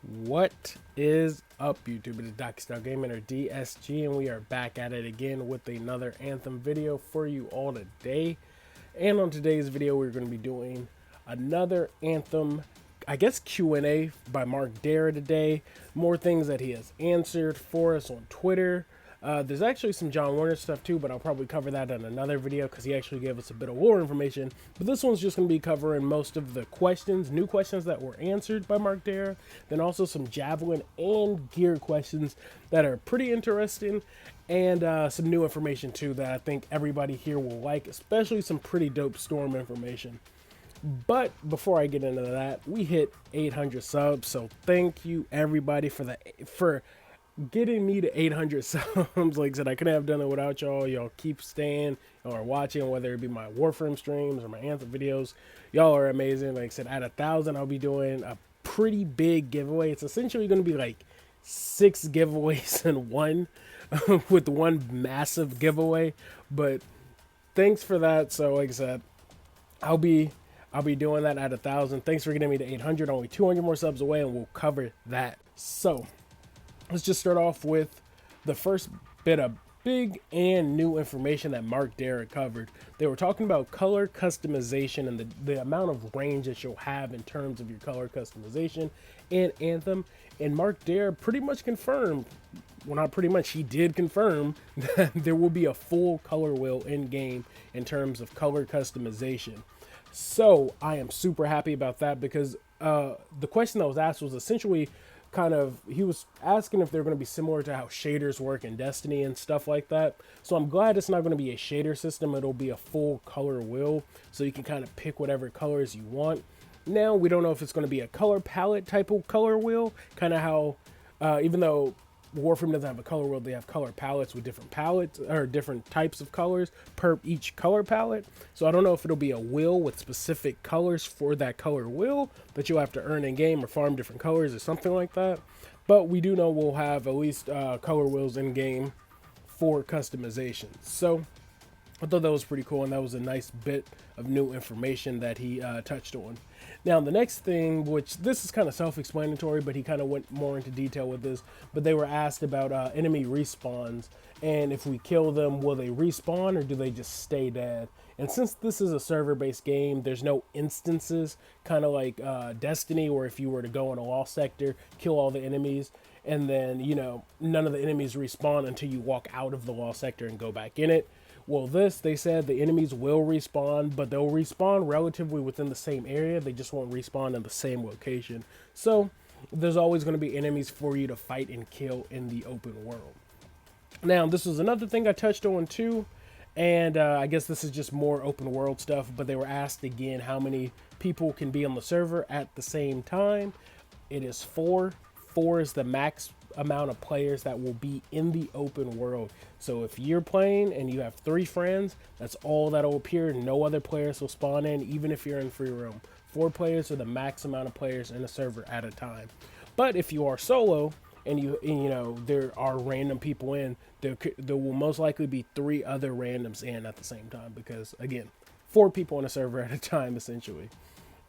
What is up, YouTube? It's Dr. Gaming, or DSG, and we are back at it again with another Anthem video for you all today. And on today's video, we're going to be doing another Anthem, I guess, Q&A by Mark Dara today. More things that he has answered for us on Twitter. There's actually some John Warner stuff too, but I'll probably cover that in another video because he actually gave us a bit of lore information. But this one's just going to be covering most of the questions, new questions that were answered by Mark Dara. Then also some Javelin and gear questions that are pretty interesting. And some new information too that I think everybody here will like, especially some pretty dope Storm information. But before I get into that, we hit 800 subs, so thank you everybody for getting me to 800 subs. Like I said, I couldn't have done it without y'all. Y'all keep staying or watching, whether it be my Warframe streams or my Anthem videos. Y'all are amazing. Like I said, at 1,000, I'll be doing a pretty big giveaway. It's essentially going to be like 6 giveaways in one, with one massive giveaway. But thanks for that. So like I said, I'll be doing that at 1,000. Thanks for getting me to 800. Only 200 more subs away, and we'll cover that. So let's just start off with the first bit of big and new information that Mark Dara covered. They were talking about color customization and the amount of range that you'll have in terms of your color customization in Anthem. And Mark Dara pretty much confirmed, well, not pretty much, he did confirm that there will be a full color wheel in game in terms of color customization. So I am super happy about that because the question that was asked was essentially kind of, he was asking if they're going to be similar to how shaders work in Destiny and stuff like that. So I'm glad it's not going to be a shader system. It'll be a full color wheel, so you can kind of pick whatever colors you want. Now, we don't know if it's going to be a color palette type of color wheel, kind of how, even though Warframe doesn't have a color wheel, they have color palettes with different palettes or different types of colors per each color palette. So I don't know if it'll be a wheel with specific colors for that color wheel that you'll have to earn in game or farm different colors or something like that. But we do know we'll have at least color wheels in game for customization. So I thought that was pretty cool, and that was a nice bit of new information that he touched on. Now, the next thing, which this is kind of self-explanatory, but he kind of went more into detail with this, but they were asked about enemy respawns, and if we kill them, will they respawn or do they just stay dead? And since this is a server-based game, there's no instances, kind of like Destiny, where if you were to go in a lost sector, kill all the enemies, and then, you know, none of the enemies respawn until you walk out of the lost sector and go back in it. Well, they said the enemies will respawn, but they'll respawn relatively within the same area. They just won't respawn in the same location. So there's always going to be enemies for you to fight and kill in the open world. Now, this was another thing I touched on too, and I guess this is just more open world stuff, but they were asked again how many people can be on the server at the same time. It is 4. 4 is the max amount of players that will be in the open world. So if you're playing and you have 3 friends, that's all that will appear. No other players will spawn in, even if you're in free roam. 4 players are the max amount of players in a server at a time. But if you are solo and you know there are random people in, there will most likely be 3 other randoms in at the same time, because again, 4 people on a server at a time essentially.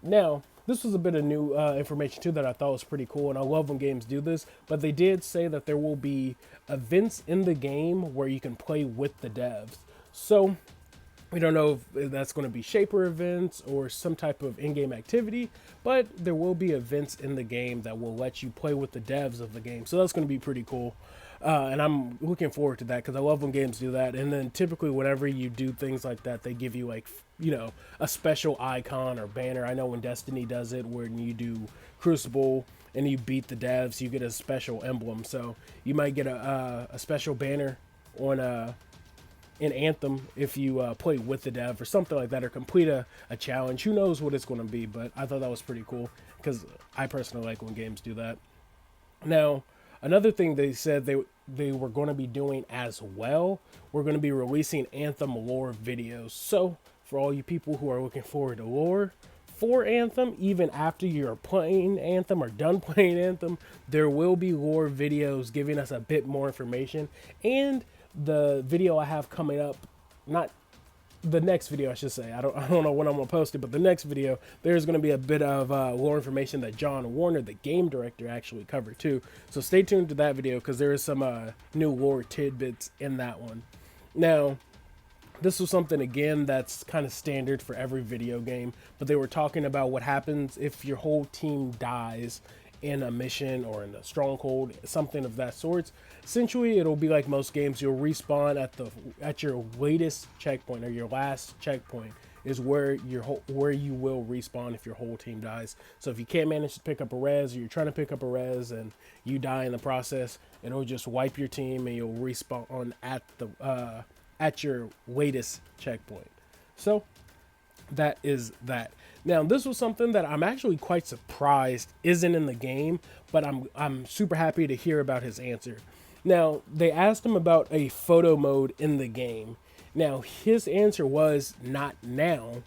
Now, this was a bit of new information too that I thought was pretty cool, and I love when games do this, but they did say that there will be events in the game where you can play with the devs. So we don't know if that's going to be shaper events or some type of in-game activity, but there will be events in the game that will let you play with the devs of the game. So that's going to be pretty cool. And I'm looking forward to that because I love when games do that. And then typically whenever you do things like that, they give you, like, you know, a special icon or banner. I know when Destiny does it, when you do Crucible and you beat the devs, you get a special emblem. So you might get a special banner on in Anthem if you play with the dev or something like that, or complete a challenge. Who knows what it's going to be, but I thought that was pretty cool because I personally like when games do that. Now, another thing they said they were going to be doing as well, we're going to be releasing Anthem lore videos. So for all you people who are looking forward to lore for Anthem, even after you're playing Anthem or done playing Anthem, there will be lore videos giving us a bit more information. And the video I have coming up, not the next video, I should say. I don't know when I'm gonna post it, but the next video, there's gonna be a bit of lore information that John Warner, the game director, actually covered too. So stay tuned to that video because there is some new lore tidbits in that one. Now, this was something again that's kind of standard for every video game, but they were talking about what happens if your whole team dies in a mission or in a stronghold, something of that sort. Essentially, it'll be like most games. You'll respawn at your latest checkpoint, or your last checkpoint is where where you will respawn if your whole team dies. So if you can't manage to pick up a res, or you're trying to pick up a res and you die in the process, it'll just wipe your team and you'll respawn at your latest checkpoint. So that is that. Now, this was something that I'm actually quite surprised isn't in the game, but I'm super happy to hear about his answer. Now, they asked him about a photo mode in the game. Now, his answer was not now,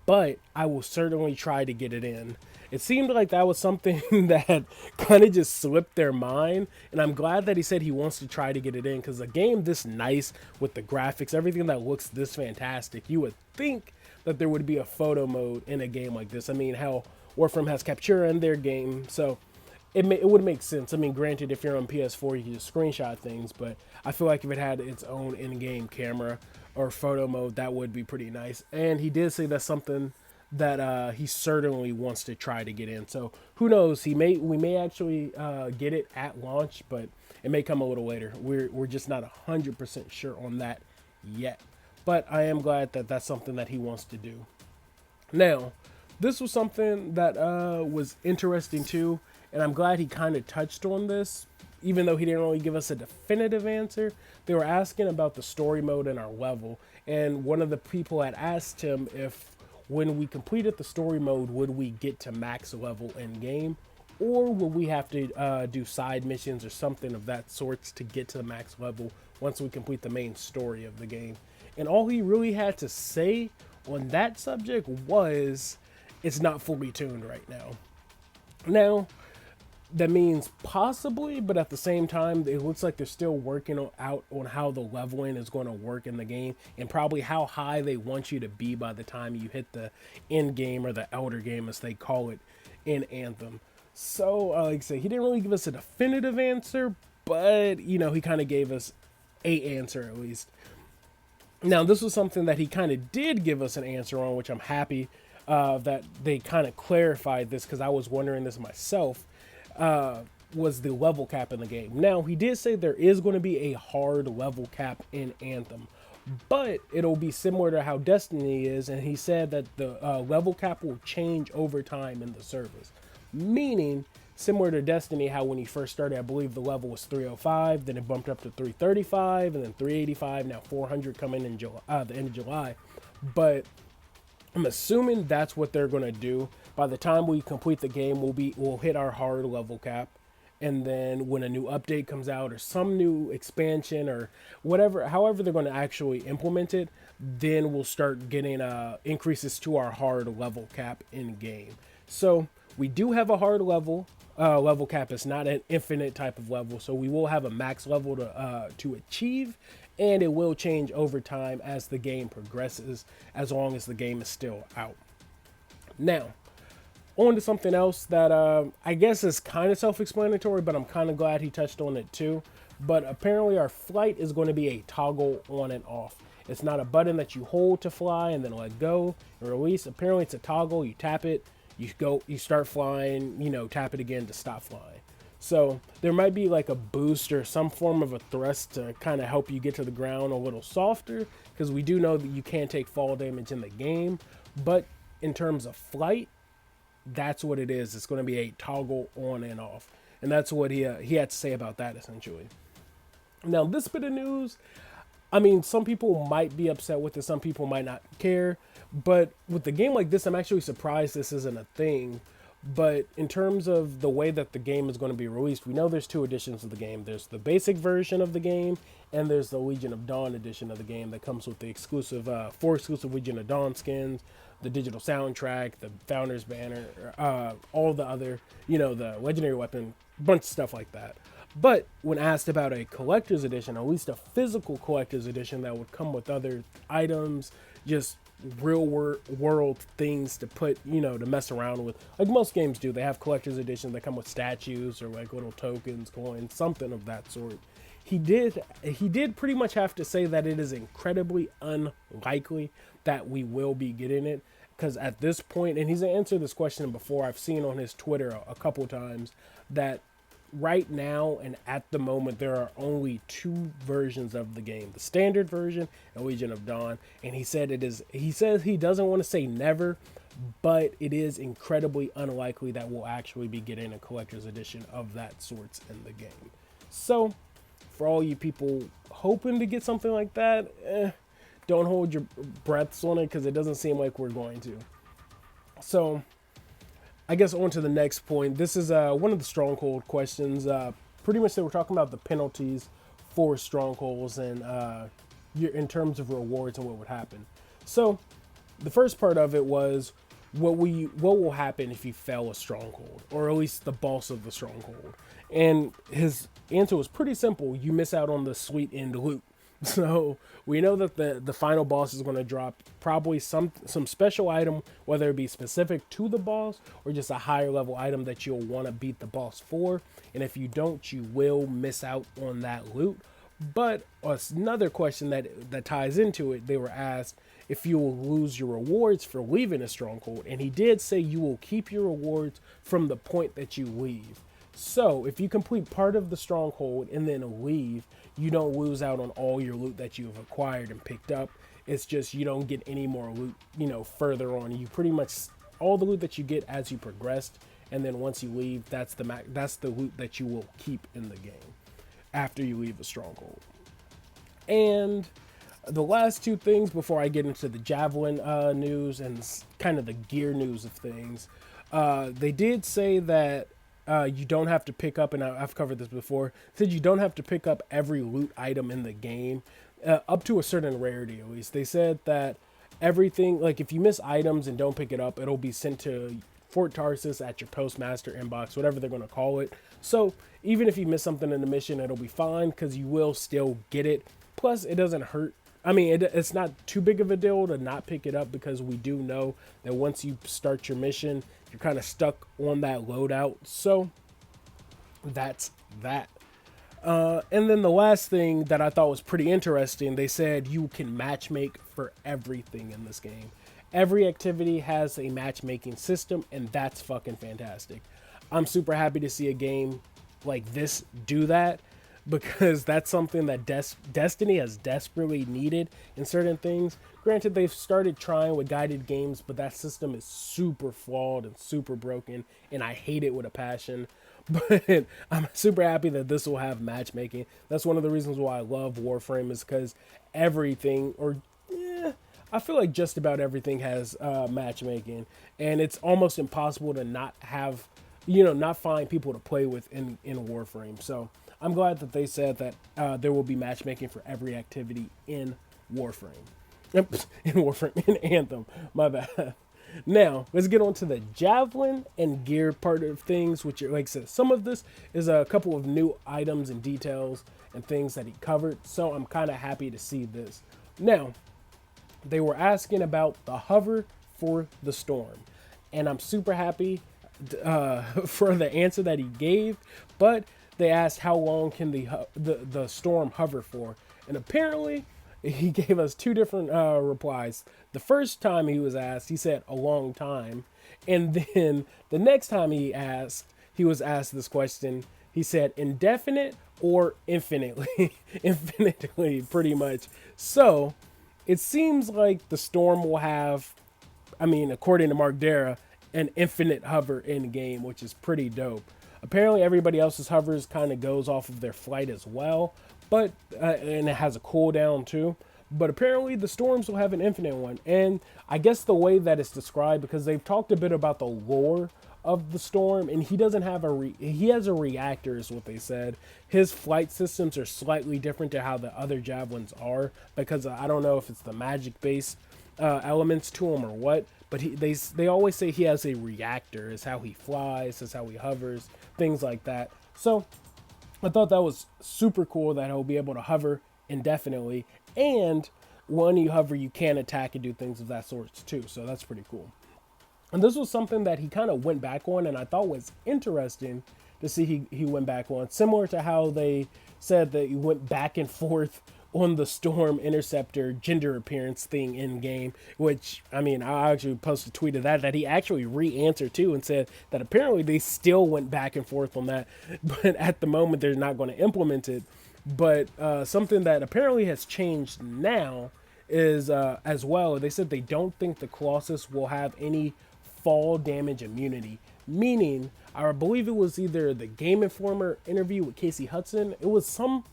but I will certainly try to get it in. It seemed like that was something that kind of just slipped their mind, and I'm glad that he said he wants to try to get it in, because a game this nice with the graphics, everything that looks this fantastic, you would think that there would be a photo mode in a game like this. I mean, hell, Warframe has Captura in their game, so it would make sense. I mean, granted, if you're on PS4, you can just screenshot things, but I feel like if it had its own in-game camera or photo mode, that would be pretty nice. And he did say that's something that he certainly wants to try to get in. So who knows? We may actually get it at launch, but it may come a little later. We're just not 100% sure on that yet. But I am glad that that's something that he wants to do. Now, this was something that was interesting too, and I'm glad he kind of touched on this, even though he didn't really give us a definitive answer. They were asking about the story mode in our level, and one of the people had asked him if when we completed the story mode, would we get to max level in game, or would we have to do side missions or something of that sort to get to the max level once we complete the main story of the game. And all he really had to say on that subject was it's not fully tuned right now. Now, that means possibly, but at the same time, it looks like they're still working out on how the leveling is going to work in the game, and probably how high they want you to be by the time you hit the end game, or the elder game as they call it in Anthem. So, like I said, he didn't really give us a definitive answer, but, you know, he kind of gave us an answer at least. Now, this was something that he kind of did give us an answer on, which I'm happy that they kind of clarified this, because I was wondering this myself, was the level cap in the game. Now, he did say there is going to be a hard level cap in Anthem, but it'll be similar to how Destiny is, and he said that the level cap will change over time in the service. Meaning, similar to Destiny, how when he first started, I believe the level was 305, then it bumped up to 335, and then 385, now 400 coming in July, the end of July. But I'm assuming that's what they're going to do. By the time we complete the game, we'll hit our hard level cap. And then when a new update comes out, or some new expansion, or whatever, however they're going to actually implement it, then we'll start getting increases to our hard level cap in game. So we do have a hard level cap. It's not an infinite type of level, so we will have a max level to achieve, and it will change over time as the game progresses, as long as the game is still out. Now, on to something else that I guess is kind of self-explanatory, but I'm kind of glad he touched on it too. But apparently our flight is going to be a toggle on and off. It's not a button that you hold to fly and then let go and release. Apparently it's a toggle. You tap it, you start flying, tap it again to stop flying. So there might be like a boost or some form of a thrust to kind of help you get to the ground a little softer, because we do know that you can take fall damage in the game. But in terms of flight, that's what it is. It's going to be a toggle on and off. And that's what he had to say about that, essentially. Now, this bit of news, I mean, some people might be upset with it. Some people might not care. But with a game like this, I'm actually surprised this isn't a thing. But in terms of the way that the game is going to be released, we know there's two editions of the game. There's the basic version of the game, and there's the Legion of Dawn edition of the game that comes with the exclusive, 4 exclusive Legion of Dawn skins, the digital soundtrack, the Founders Banner, all the other, the legendary weapon, bunch of stuff like that. But when asked about a collector's edition, at least a physical collector's edition that would come with other items, just world things to put, to mess around with. Like most games do, they have collector's editions that come with statues or like little tokens, coins, something of that sort. He did pretty much have to say that it is incredibly unlikely that we will be getting it, because at this point, and he's answered this question before, I've seen on his Twitter a couple times, that right now and at the moment there are only two versions of the game: the standard version and Legion of Dawn. And he says he doesn't want to say never, but it is incredibly unlikely that we'll actually be getting a collector's edition of that sorts in the game. So for all you people hoping to get something like that, don't hold your breaths on it, because it doesn't seem like we're going to. So I guess on to the next point. This is one of the Stronghold questions. Pretty much they were talking about the penalties for Strongholds and in terms of rewards and what would happen. So the first part of it was what will happen if you fail a Stronghold, or at least the boss of the Stronghold. And his answer was pretty simple: you miss out on the sweet end loot. So we know that the final boss is going to drop probably some special item, whether it be specific to the boss or just a higher level item that you'll want to beat the boss for. And if you don't, you will miss out on that loot. But another question that ties into it, they were asked if you will lose your rewards for leaving a Stronghold. And he did say you will keep your rewards from the point that you leave. So if you complete part of the Stronghold and then leave, you don't lose out on all your loot that you've acquired and picked up. It's just you don't get any more loot, further on. You pretty much, all the loot that you get as you progressed, and then once you leave, that's the loot that you will keep in the game after you leave a Stronghold. And the last two things before I get into the Javelin news and kind of the gear news of things, they did say that you don't have to pick up, and I've covered this before, said you don't have to pick up every loot item in the game, up to a certain rarity at least. They said that everything, like if you miss items and don't pick it up, it'll be sent to Fort Tarsus at your postmaster inbox, whatever they're going to call it. So even if you miss something in the mission, it'll be fine, because you will still get it. Plus, it doesn't hurt. I mean, it's not too big of a deal to not pick it up, because we do know that once you start your mission, you're kind of stuck on that loadout. So that's that. And then the last thing that I thought was pretty interesting, they said you can matchmake for everything in this game. Every activity has a matchmaking system, and that's fucking fantastic. I'm super happy to see a game like this do that, because that's something that Destiny has desperately needed in certain things. Granted, they've started trying with guided games, but that system is super flawed and super broken, and I hate it with a passion. But I'm super happy that this will have matchmaking. That's one of the reasons why I love Warframe, is because everything, I feel like just about everything has matchmaking, and it's almost impossible to not have, not find people to play with in Warframe. So I'm glad that they said that there will be matchmaking for every activity in Warframe. In Anthem, my bad. Now, let's get on to the Javelin and gear part of things, which, like I said, some of this is a couple of new items and details and things that he covered, so I'm kind of happy to see this. Now, they were asking about the hover for the Storm, and I'm super happy for the answer that he gave, but they asked how long can the Storm hover for, and apparently he gave us two different replies. The first time he was asked, he said a long time, and then the next time he was asked this question, he said indefinite or infinitely. Infinitely, pretty much. So it seems like the Storm will have, according to Mark Dara, an infinite hover in game, which is pretty dope. Apparently everybody else's hovers kind of goes off of their flight as well, but and it has a cooldown too. But apparently the Storms will have an infinite one, and I guess the way that it's described, because they've talked a bit about the lore of the Storm, and he doesn't have he has a reactor is what they said. His flight systems are slightly different to how the other Javelins are, because I don't know if it's the magic based elements to him or what, but they always say he has a reactor, is how he flies, is how he hovers, things like that. So I thought that was super cool that he'll be able to hover indefinitely. And when you hover, you can attack and do things of that sort too. So that's pretty cool. And this was something that he kind of went back on, and I thought was interesting to see he went back on. Similar to how they said that he went back and forth on the Storm Interceptor gender appearance thing in game, which, I mean, I actually posted a tweet of that he actually re-answered too and said that apparently they still went back and forth on that, but at the moment they're not going to implement it. But something that apparently has changed now is as well, they said they don't think the Colossus will have any fall damage immunity, meaning I believe it was either the Game Informer interview with Casey Hudson. It was some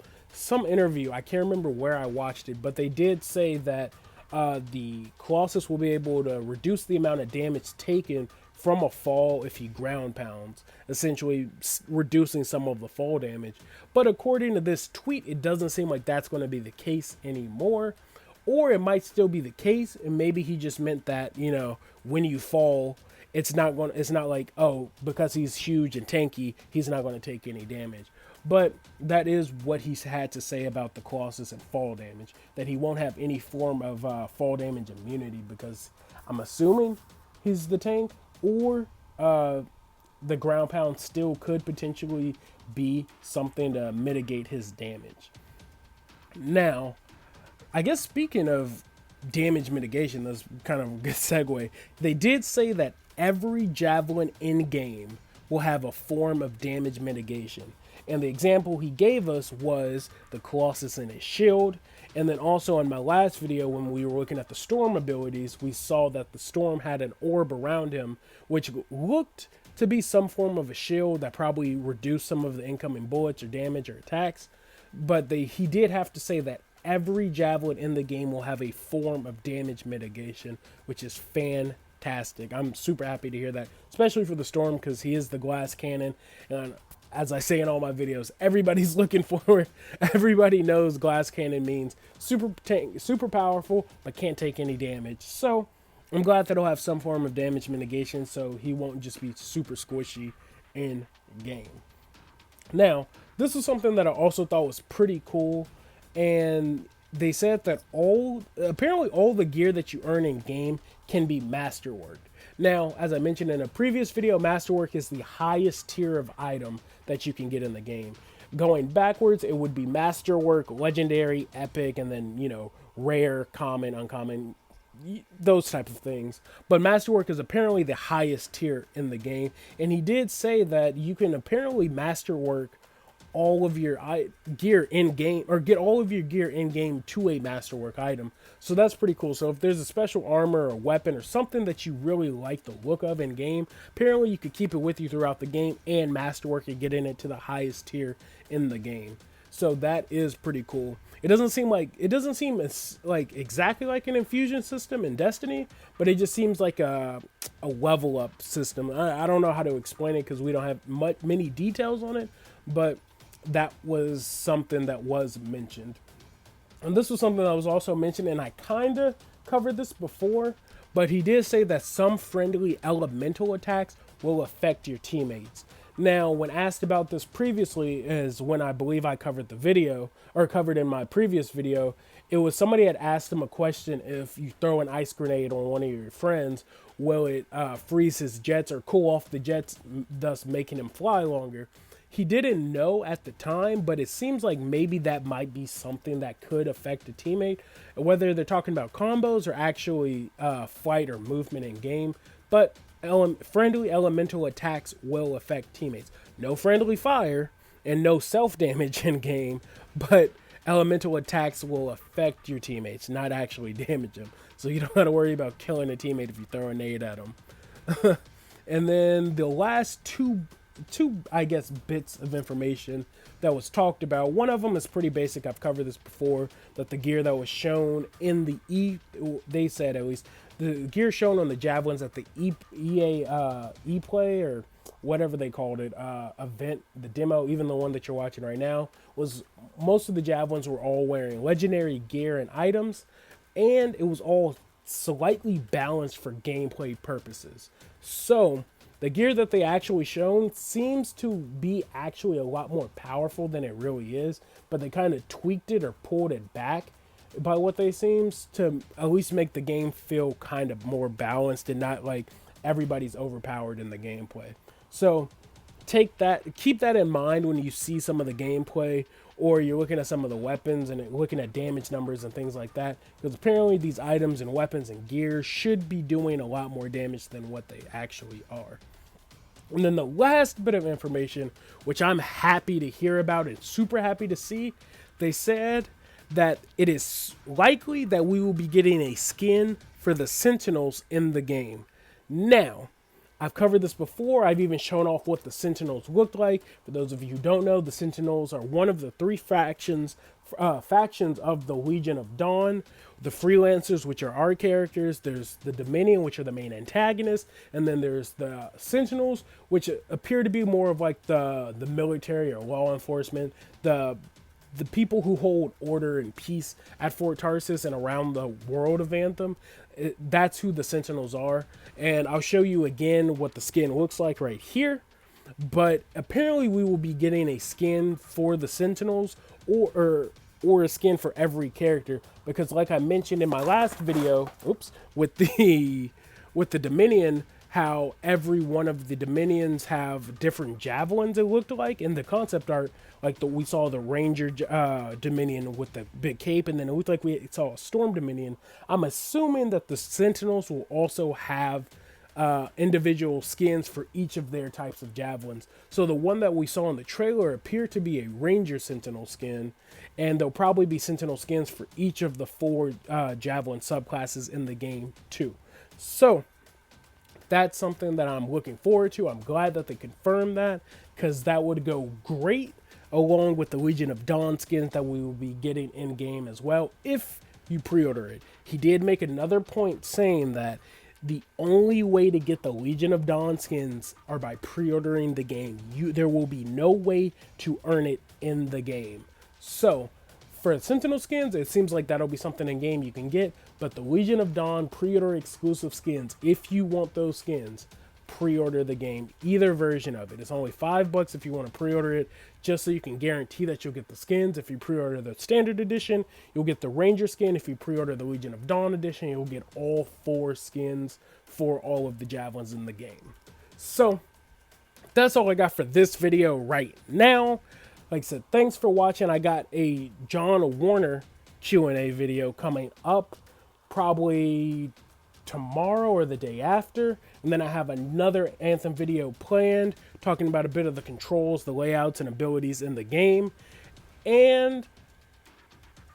interview. I can't remember where I watched it, but they did say that the Colossus will be able to reduce the amount of damage taken from a fall if he ground pounds, essentially reducing some of the fall damage. But according to this tweet, it doesn't seem like that's going to be the case anymore. Or it might still be the case, and maybe he just meant that, you know, when you fall, it's not like, oh, because he's huge and tanky, he's not going to take any damage. But that is what he's had to say about the Colossus and fall damage, that he won't have any form of fall damage immunity, because I'm assuming he's the tank, or the ground pound still could potentially be something to mitigate his damage. Now, I guess speaking of damage mitigation, that's kind of a good segue. They did say that every Javelin in game will have a form of damage mitigation. And the example he gave us was the Colossus and his shield. And then also in my last video, when we were looking at the Storm abilities, we saw that the Storm had an orb around him, which looked to be some form of a shield that probably reduced some of the incoming bullets or damage or attacks. But he did have to say that every Javelin in the game will have a form of damage mitigation, which is fantastic. I'm super happy to hear that, especially for the Storm, because he is the glass cannon. And as I say in all my videos, everybody's looking for it. Everybody knows glass cannon means super powerful, but can't take any damage. So I'm glad that he'll have some form of damage mitigation, so he won't just be super squishy in game. Now, this is something that I also thought was pretty cool. And they said that apparently all the gear that you earn in game can be masterworked. Now, as I mentioned in a previous video, masterwork is the highest tier of item that you can get in the game. Going backwards, it would be masterwork, legendary, epic, and then, you know, rare, common, uncommon, those type of things. But masterwork is apparently the highest tier in the game. And he did say that you can apparently masterwork all of your gear in game, or get all of your gear in game to a masterwork item. So that's pretty cool. So if there's a special armor or weapon or something that you really like the look of in game, apparently you could keep it with you throughout the game and masterwork and get in it to the highest tier in the game. So that is pretty cool. It doesn't seem like exactly like an infusion system in Destiny, but it just seems like a level up system. I don't know how to explain it because we don't have many details on it, but that was something that was mentioned. And this was something that was also mentioned, and I kind of covered this before, but he did say that some friendly elemental attacks will affect your teammates. Now, when asked about this previously, is when I believe I covered the video, or covered in my previous video, it was somebody had asked him a question: if you throw an ice grenade on one of your friends, will it freeze his jets or cool off the jets, thus making him fly longer? He didn't know at the time, but it seems like maybe that might be something that could affect a teammate, whether they're talking about combos or actually flight or movement in game. But friendly elemental attacks will affect teammates. No friendly fire and no self-damage in game, but elemental attacks will affect your teammates, not actually damage them. So you don't have to worry about killing a teammate if you throw a nade at them. And then the last two I guess bits of information that was talked about. One of them is pretty basic. I've covered this before, that the gear that was shown in the they said at least the gear shown on the Javelins at the EA play or whatever they called it event, the demo, even the one that you're watching right now, was most of the Javelins were all wearing legendary gear and items, and it was all slightly balanced for gameplay purposes. So the gear that they actually shown seems to be actually a lot more powerful than it really is, but they kind of tweaked it or pulled it back by what they seems, to at least make the game feel kind of more balanced and not like everybody's overpowered in the gameplay. So keep that in mind when you see some of the gameplay, or you're looking at some of the weapons and looking at damage numbers and things like that, because apparently these items and weapons and gear should be doing a lot more damage than what they actually are. And then the last bit of information, which I'm happy to hear about and super happy to see, they said that it is likely that we will be getting a skin for the Sentinels in the game. Now, I've covered this before. I've even shown off what the Sentinels looked like. For those of you who don't know, the Sentinels are one of the three factions of the Legion of Dawn. The Freelancers, which are our characters. There's the Dominion, which are the main antagonists. And then there's the Sentinels, which appear to be more of like the military or law enforcement. The people who hold order and peace at Fort Tarsis and around the world of Anthem. That's who the Sentinels are. And I'll show you again what the skin looks like right here. But apparently we will be getting a skin for the Sentinels, or a skin for every character, because like I mentioned in my last video, with the Dominion, how every one of the Dominions have different javelins, it looked like in the concept art. Like we saw the Ranger Dominion with the big cape, and then it looked like we saw a Storm Dominion. I'm assuming that the Sentinels will also have individual skins for each of their types of javelins. So the one that we saw in the trailer appeared to be a Ranger Sentinel skin, and there'll probably be Sentinel skins for each of the 4 javelin subclasses in the game too. So that's something that I'm looking forward to. I'm glad that they confirmed that, because that would go great along with the Legion of Dawn skins that we will be getting in game as well if you pre-order it. He did make another point saying that the only way to get the Legion of Dawn skins are by pre-ordering the game. There will be no way to earn it in the game. So for Sentinel skins, it seems like that'll be something in game you can get, but the Legion of Dawn pre-order exclusive skins, if you want those skins, pre-order the game, either version of it. It's only $5 if you want to pre-order it, just so you can guarantee that you'll get the skins. If you pre-order the standard edition, you'll get the Ranger skin. If you pre-order the Legion of Dawn edition, you'll get all 4 skins for all of the javelins in the game. So that's all I got for this video right now. Like I said, thanks for watching. I got a John Warner Q&A video coming up probably tomorrow or the day after, and then I have another Anthem video planned talking about a bit of the controls, the layouts, and abilities in the game. And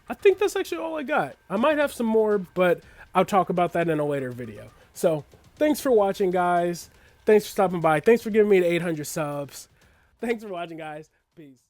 I think that's actually all I got. I might have some more, but I'll talk about that in a later video. So thanks for watching, guys. Thanks for stopping by. Thanks for giving me the 800 subs. Thanks for watching, guys. Peace.